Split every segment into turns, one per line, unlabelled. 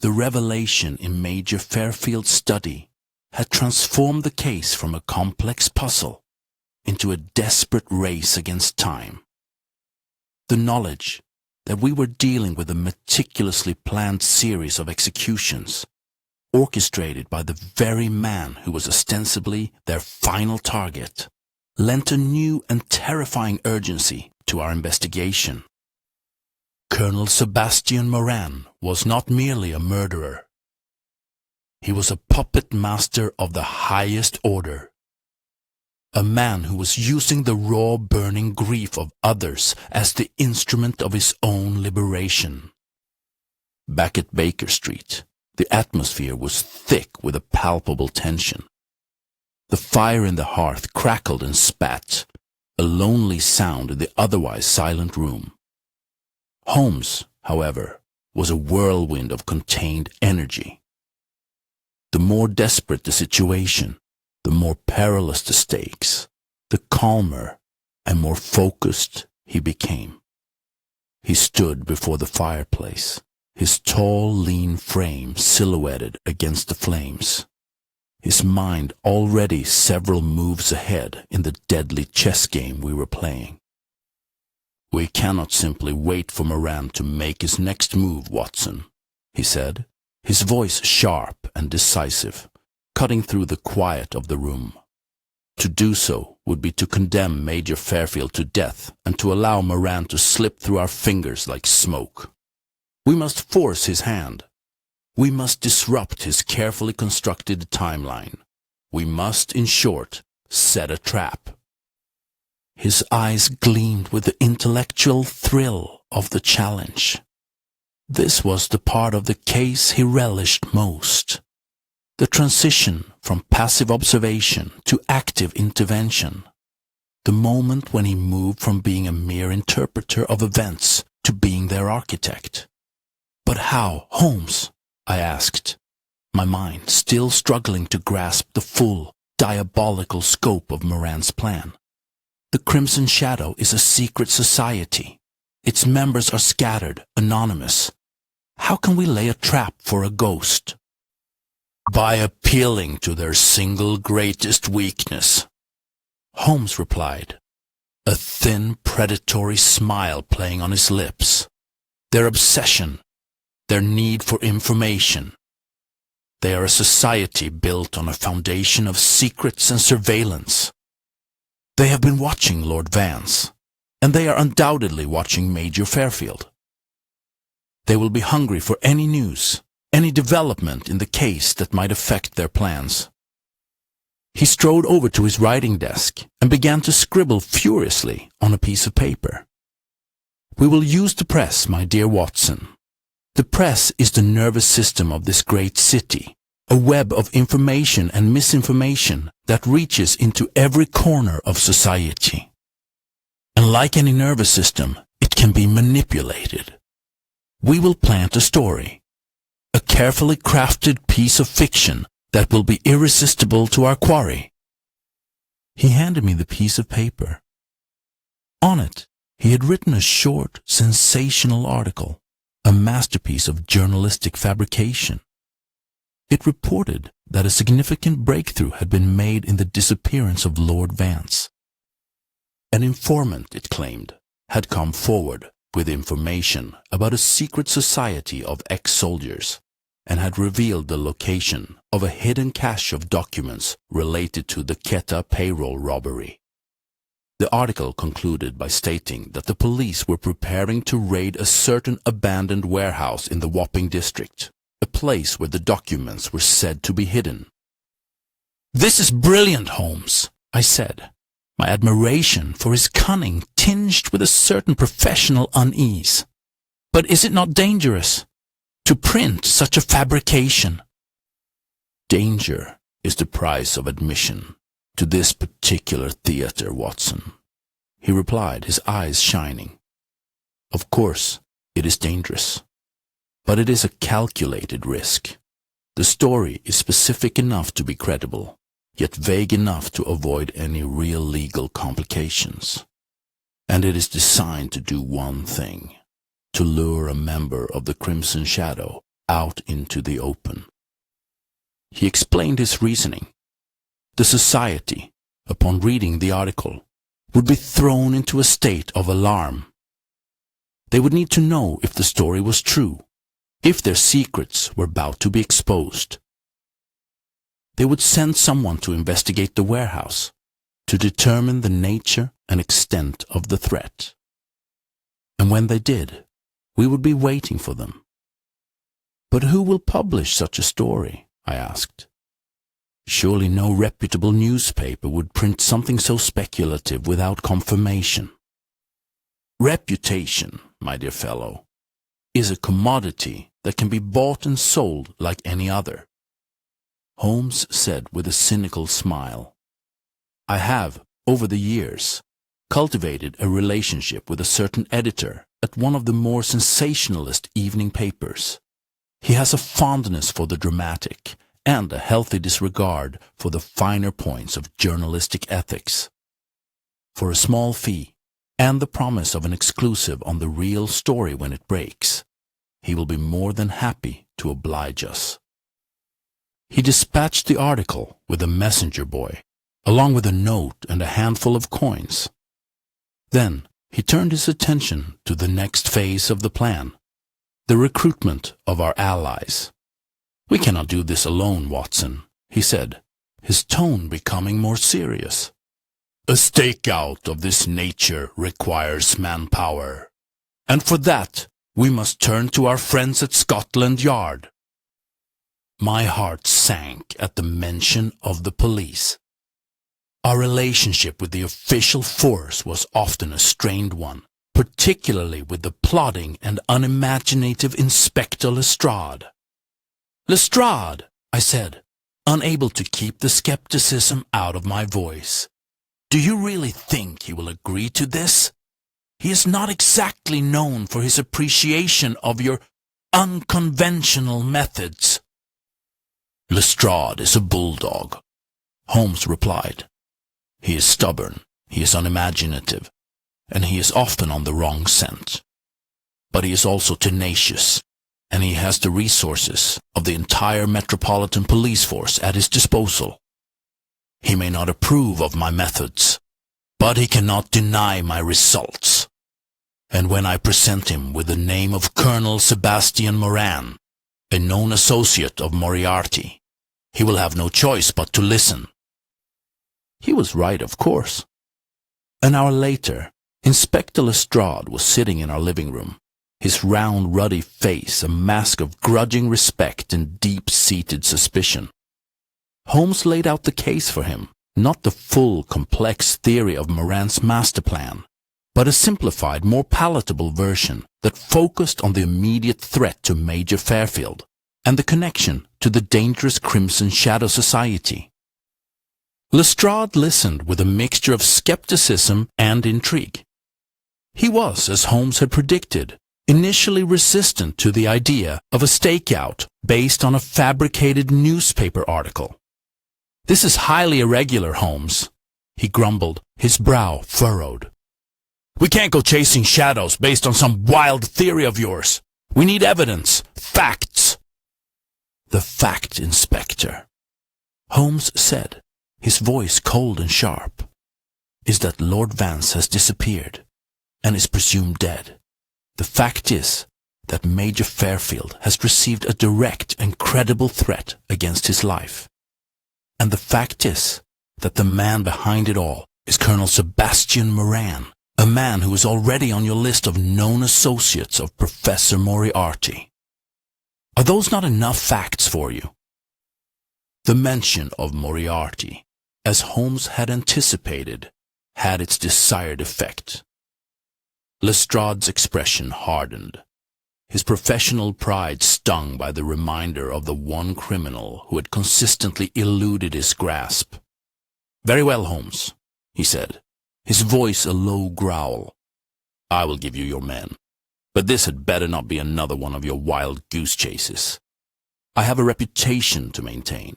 The revelation in Major Fairfield's study had transformed the case from a complex puzzle into a desperate race against time. The knowledge that we were dealing with a meticulously planned series of executions, orchestrated by the very man who was ostensibly their final target, lent a new and terrifying urgency to our investigation. Colonel Sebastian Moran was not merely a murderer. He was a puppet master of the highest order. A man who was using the raw burning grief of others as the instrument of his own liberation. Back at Baker Street, the atmosphere was thick with a palpable tension. The fire in the hearth crackled and spat, a lonely sound in the otherwise silent room. Holmes, however, was a whirlwind of contained energy. The more desperate the situation, the more perilous the stakes, the calmer and more focused he became. He stood before the fireplace, his tall, lean frame silhouetted against the flames, his mind already several moves ahead in the deadly chess game we were playing. "We cannot simply wait for Moran to make his next move, Watson," he said, his voice sharp and decisive, cutting through the quiet of the room. "To do so would be to condemn Major Fairfield to death and to allow Moran to slip through our fingers like smoke. We must force his hand. We must disrupt his carefully constructed timeline. We must, in short, set a trap." His eyes gleamed with the intellectual thrill of the challenge. This was the part of the case he relished most. The transition from passive observation to active intervention. The moment when he moved from being a mere interpreter of events to being their architect. "But how, Holmes?" I asked, my mind still struggling to grasp the full, diabolical scope of Moran's plan. "The Crimson Shadow is a secret society. Its members are scattered, anonymous. How can we lay a trap for a ghost?" "By appealing to their single greatest weakness," Holmes replied, a thin, predatory smile playing on his lips. "Their obsession, their need for information. They are a society built on a foundation of secrets and surveillance. They have been watching Lord Vance, and they are undoubtedly watching Major Fairfield. They will be hungry for any news, any development in the case that might affect their plans." He strode over to his writing desk and began to scribble furiously on a piece of paper. "We will use the press, my dear Watson. The press is the nervous system of this great city, a web of information and misinformation that reaches into every corner of society. And like any nervous system, it can be manipulated. We will plant a story, a carefully crafted piece of fiction that will be irresistible to our quarry." He handed me the piece of paper. On it, he had written a short, sensational article, a masterpiece of journalistic fabrication. It reported that a significant breakthrough had been made in the disappearance of Lord Vance. An informant, it claimed, had come forward with information about a secret society of ex-soldiers and had revealed the location of a hidden cache of documents related to the Quetta payroll robbery. The article concluded by stating that the police were preparing to raid a certain abandoned warehouse in the Wapping district, a place where the documents were said to be hidden. "This is brilliant, Holmes," I said, my admiration for his cunning tinged with a certain professional unease. "But is it not dangerous to print such a fabrication?" "Danger is the price of admission to this particular theater, Watson," he replied, his eyes shining. "Of course, it is dangerous, but it is a calculated risk. The story is specific enough to be credible, yet vague enough to avoid any real legal complications. And it is designed to do one thing, to lure a member of the Crimson Shadow out into the open. He explained his reasoning. The society, upon reading the article, would be thrown into a state of alarm. They would need to know if the story was true, if their secrets were about to be exposed. They would send someone to investigate the warehouse, to determine the nature and extent of the threat. And when they did, we would be waiting for them. But who will publish such a story? I asked. Surely no reputable newspaper would print something so speculative without confirmation. Reputation, my dear fellow, is a commodity that can be bought and sold like any other. Holmes said with a cynical smile. I have, over the years, cultivated a relationship with a certain editor at one of the more sensationalist evening papers. He has a fondness for the dramatic and a healthy disregard for the finer points of journalistic ethics. For a small fee, and the promise of an exclusive on the real story when it breaks, he will be more than happy to oblige us. He dispatched the article with a messenger boy, along with a note and a handful of coins. Then he turned his attention to the next phase of the plan, the recruitment of our allies. We cannot do this alone, Watson, he said, his tone becoming more serious. A stakeout of this nature requires manpower, and for that we must turn to our friends at Scotland Yard. My heart sank at the mention of the police. Our relationship with the official force was often a strained one, particularly with the plodding and unimaginative Inspector Lestrade. Lestrade, I said, unable to keep the skepticism out of my voice. Do you really think he will agree to this? He is not exactly known for his appreciation of your unconventional methods. Lestrade is a bulldog, Holmes replied. He is stubborn, he is unimaginative, and he is often on the wrong scent. But he is also tenacious, and he has the resources of the entire Metropolitan Police Force at his disposal. He may not approve of my methods, but he cannot deny my results. And when I present him with the name of Colonel Sebastian Moran, a known associate of Moriarty, he will have no choice but to listen. He was right, of course. An hour later, Inspector Lestrade was sitting in our living room, his round, ruddy face a mask of grudging respect and deep-seated suspicion. Holmes laid out the case for him, not the full, complex theory of Moran's master plan, but a simplified, more palatable version that focused on the immediate threat to Major Fairfield and the connection to the dangerous Crimson Shadow Society. Lestrade listened with a mixture of skepticism and intrigue. He was, as Holmes had predicted, initially resistant to the idea of a stakeout based on a fabricated newspaper article. This is highly irregular, Holmes, he grumbled, his brow furrowed. We can't go chasing shadows based on some wild theory of yours. We need evidence, facts. The fact, Inspector, Holmes said, his voice cold and sharp, is that Lord Vance has disappeared and is presumed dead. The fact is that Major Fairfield has received a direct and credible threat against his life. And the fact is that the man behind it all is Colonel Sebastian Moran, a man who is already on your list of known associates of Professor Moriarty. Are those not enough facts for you? The mention of Moriarty, as Holmes had anticipated, had its desired effect. Lestrade's expression hardened, his professional pride stung by the reminder of the one criminal who had consistently eluded his grasp. Very well, Holmes, he said, his voice a low growl. I will give you your men, but this had better not be another one of your wild goose chases. I have a reputation to maintain.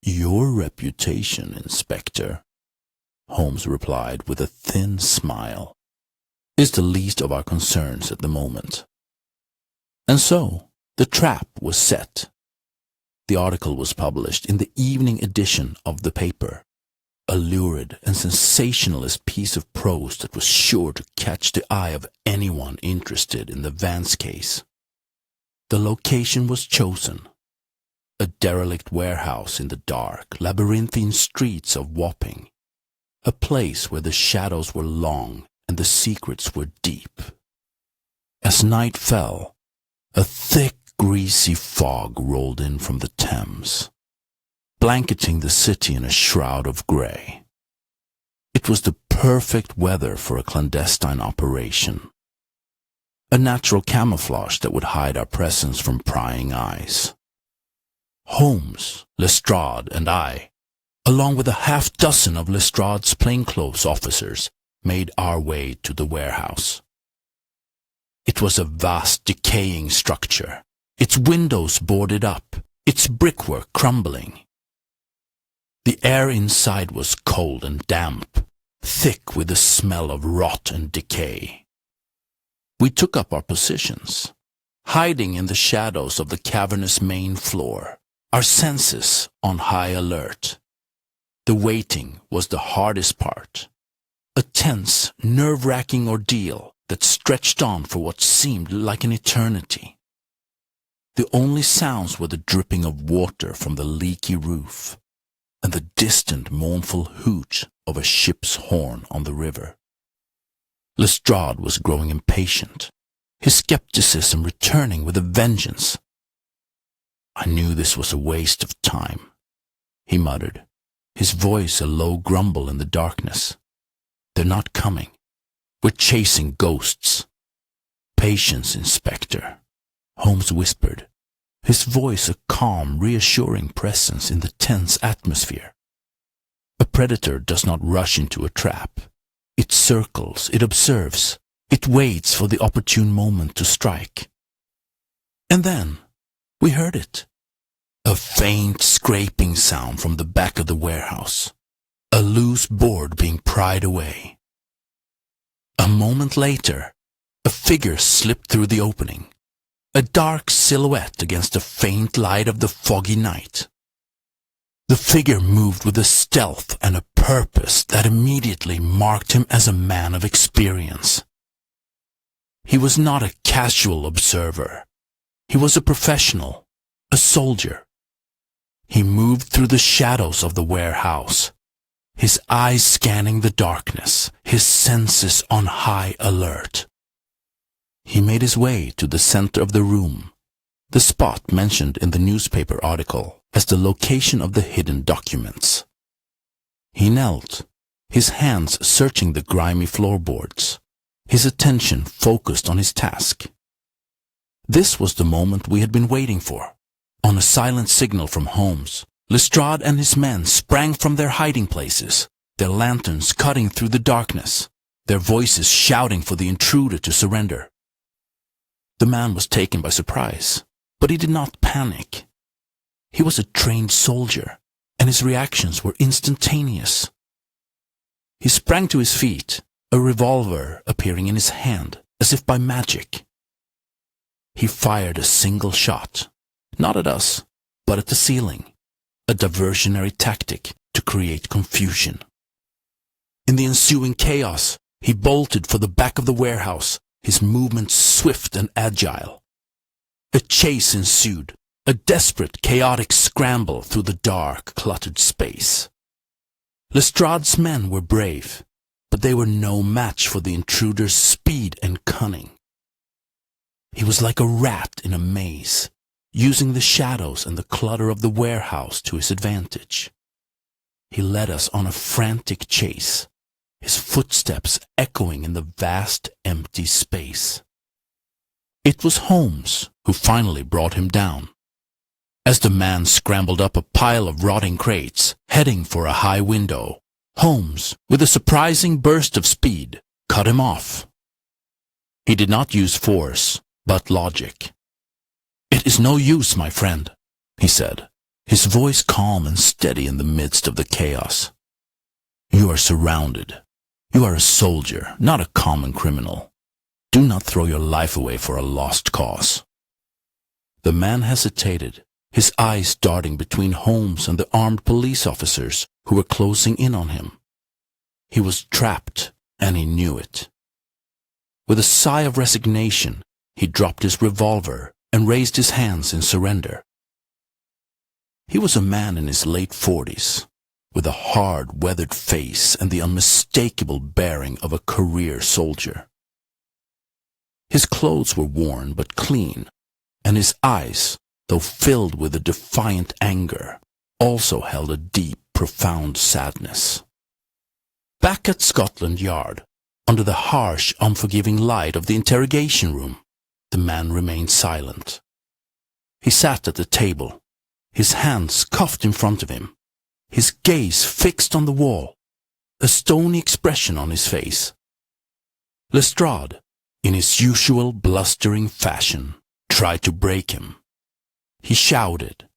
Your reputation, Inspector, Holmes replied with a thin smile, is the least of our concerns at the moment. And so, The trap was set. The article was published in the evening edition of the paper, a lurid and sensationalist piece of prose that was sure to catch the eye of anyone interested in the Vance case. The location was chosen: a derelict warehouse in the dark, labyrinthine streets of Wapping, a place where the shadows were long and the secrets were deep. As night fell, a thick, greasy fog rolled in from the Thames, blanketing the city in a shroud of grey. It was the perfect weather for a clandestine operation, a natural camouflage that would hide our presence from prying eyes. Holmes, Lestrade, and I, along with a half-dozen of Lestrade's plainclothes officers, made our way to the warehouse. It was a vast, decaying structure, its windows boarded up, its brickwork crumbling. The air inside was cold and damp, thick with the smell of rot and decay. We took up our positions, hiding in the shadows of the cavernous main floor, our senses on high alert. The waiting was the hardest part, a tense, nerve-wracking ordeal that stretched on for what seemed like an eternity. The only sounds were the dripping of water from the leaky roof and the distant mournful hoot of a ship's horn on the river. Lestrade was growing impatient, his skepticism returning with a vengeance. I knew this was a waste of time, he muttered, his voice a low grumble in the darkness. They're not coming. We're chasing ghosts. Patience, Inspector, Holmes whispered, his voice a calm, reassuring presence in the tense atmosphere. A predator does not rush into a trap. It circles, it observes, it waits for the opportune moment to strike. And then we heard it. A faint scraping sound from the back of the warehouse, a loose board being pried away. A moment later, a figure slipped through the opening, a dark silhouette against the faint light of the foggy night. The figure moved with a stealth and a purpose that immediately marked him as a man of experience. He was not a casual observer. He was a professional, a soldier. He moved through the shadows of the warehouse, his eyes scanning the darkness, his senses on high alert. He made his way to the center of the room, the spot mentioned in the newspaper article as the location of the hidden documents. He knelt, his hands searching the grimy floorboards, his attention focused on his task. This was the moment we had been waiting for. On a silent signal from Holmes, Lestrade and his men sprang from their hiding places, their lanterns cutting through the darkness, their voices shouting for the intruder to surrender. The man was taken by surprise, but he did not panic. He was a trained soldier, and his reactions were instantaneous. He sprang to his feet, a revolver appearing in his hand, as if by magic. He fired a single shot, not at us, but at the ceiling, a diversionary tactic to create confusion. In the ensuing chaos, he bolted for the back of the warehouse, his movements swift and agile. A chase ensued, a desperate, chaotic scramble through the dark, cluttered space. Lestrade's men were brave, but they were no match for the intruder's speed and cunning. He was like a rat in a maze, using the shadows and the clutter of the warehouse to his advantage. He led us on a frantic chase, his footsteps echoing in the vast, empty space. It was Holmes who finally brought him down. As the man scrambled up a pile of rotting crates, heading for a high window, Holmes, with a surprising burst of speed, cut him off. He did not use force, but logic. "It is no use, my friend," he said, his voice calm and steady in the midst of the chaos. "You are surrounded. You are a soldier, not a common criminal. Do not throw your life away for a lost cause." The man hesitated, his eyes darting between Holmes and the armed police officers who were closing in on him. He was trapped, and he knew it. With a sigh of resignation, he dropped his revolver and raised his hands in surrender. He was a man in his late 40s, with a hard, weathered face and the unmistakable bearing of a career soldier. His clothes were worn but clean, and his eyes, though filled with a defiant anger, also held a deep, profound sadness. Back at Scotland Yard, under the harsh, unforgiving light of the interrogation room, the man remained silent. He sat at the table, his hands cuffed in front of him, his gaze fixed on the wall, a stony expression on his face. Lestrade, in his usual blustering fashion, tried to break him. He shouted,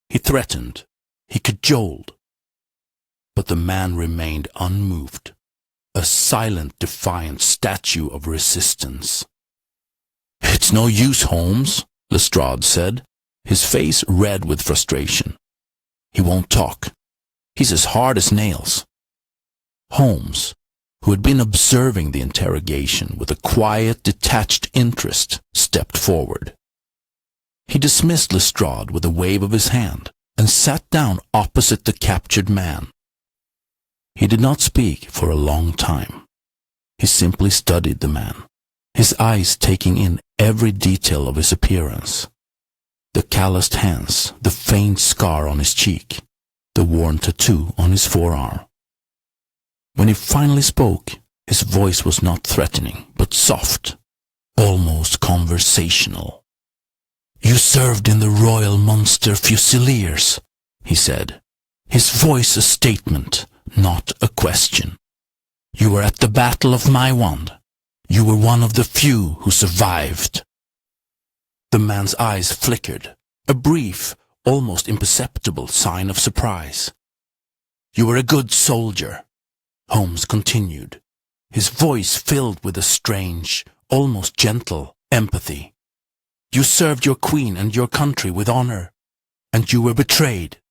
he threatened, he cajoled. But the man remained unmoved, a silent, defiant statue of resistance. "It's no use, Holmes," Lestrade said, his face red with frustration. "He won't talk. He's as hard as nails." Holmes, who had been observing the interrogation with a quiet, detached interest, stepped forward. He dismissed Lestrade with a wave of his hand and sat down opposite the captured man. He did not speak for a long time. He simply studied the man, his eyes taking in every detail of his appearance. The calloused hands, the faint scar on his cheek, the worn tattoo on his forearm. When he finally spoke, his voice was not threatening, but soft, almost conversational. "You served in the Royal Munster Fusiliers," he said, his voice a statement, not a question. "You were at the Battle of Maiwand. You were one of the few who survived." The man's eyes flickered, a brief, almost imperceptible sign of surprise. "You were a good soldier," Holmes continued, his voice filled with a strange, almost gentle empathy. "You served your queen and your country with honor, and you were betrayed.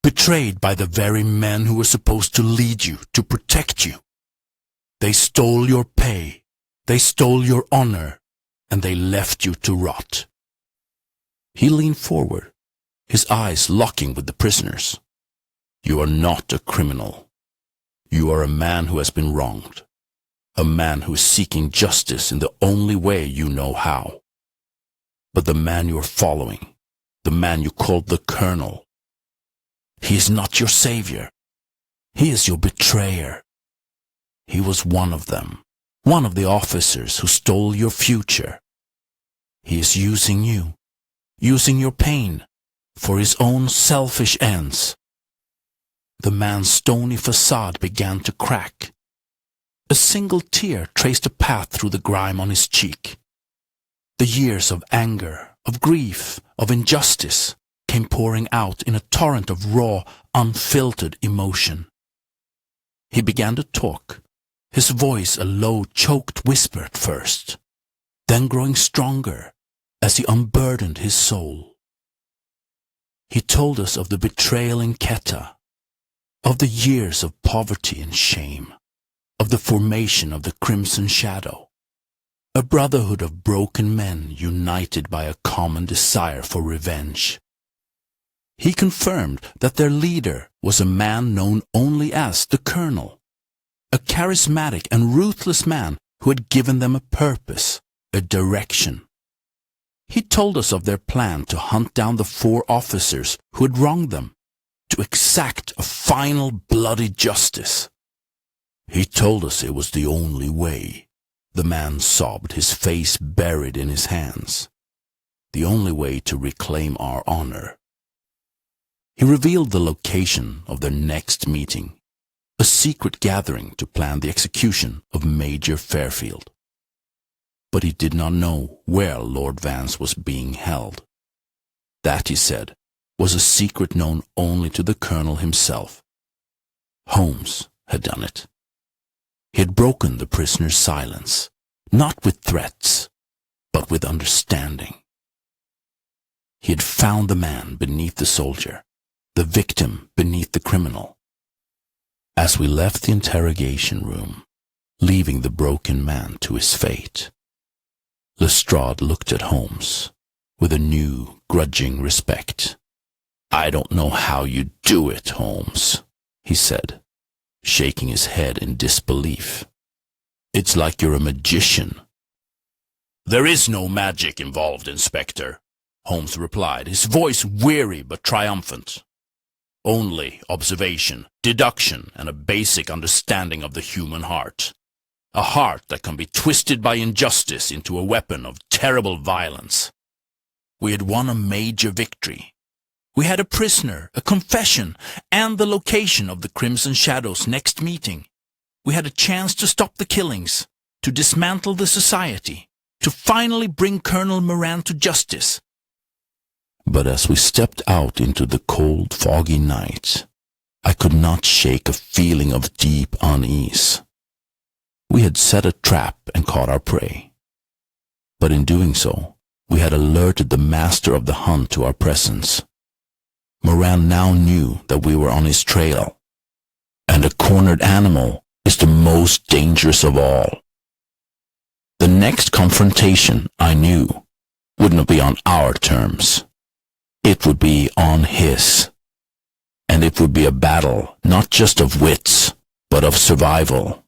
Betrayed by the very men who were supposed to lead you, to protect you. They stole your pay, they stole your honor, and they left you to rot." He leaned forward, his eyes locking with the prisoner's. "You are not a criminal. You are a man who has been wronged, a man who is seeking justice in the only way you know how. But the man you are following, the man you called the Colonel, he is not your savior. He is your betrayer. He was one of them, one of the officers who stole your future. He is using you, using your pain, for his own selfish ends." The man's stony facade began to crack. A single tear traced a path through the grime on his cheek. The years of anger, of grief, of injustice came pouring out in a torrent of raw, unfiltered emotion. He began to talk, his voice a low, choked whisper at first, then growing stronger as he unburdened his soul. He told us of the betrayal in Quetta, of the years of poverty and shame, of the formation of the Crimson Shadow, a brotherhood of broken men united by a common desire for revenge. He confirmed that their leader was a man known only as the Colonel, a charismatic and ruthless man who had given them a purpose, a direction. He told us of their plan to hunt down the 4 officers who had wronged them, to exact a final bloody justice. He told us it was the only way. The man sobbed, his face buried in his hands. The only way to reclaim our honor. He revealed the location of their next meeting, a secret gathering to plan the execution of Major Fairfield. But he did not know where Lord Vance was being held. That, he said, was a secret known only to the Colonel himself. Holmes had done it. He had broken the prisoner's silence, not with threats, but with understanding. He had found the man beneath the soldier, the victim beneath the criminal. As we left the interrogation room, leaving the broken man to his fate, Lestrade looked at Holmes with a new, grudging respect. "I don't know how you do it, Holmes," he said, shaking his head in disbelief. "It's like you're a magician." "There is no magic involved, Inspector," Holmes replied, his voice weary but triumphant. "Only observation, deduction, and a basic understanding of the human heart. A heart that can be twisted by injustice into a weapon of terrible violence. We had won a major victory. We had a prisoner, a confession, and the location of the Crimson Shadow's next meeting. We had a chance to stop the killings, to dismantle the society, to finally bring Colonel Moran to justice. But as we stepped out into the cold, foggy night, I could not shake a feeling of deep unease. We had set a trap and caught our prey. But in doing so, we had alerted the master of the hunt to our presence. Moran now knew that we were on his trail, and a cornered animal is the most dangerous of all. The next confrontation, I knew, would not be on our terms. It would be on his. And it would be a battle not just of wits, but of survival.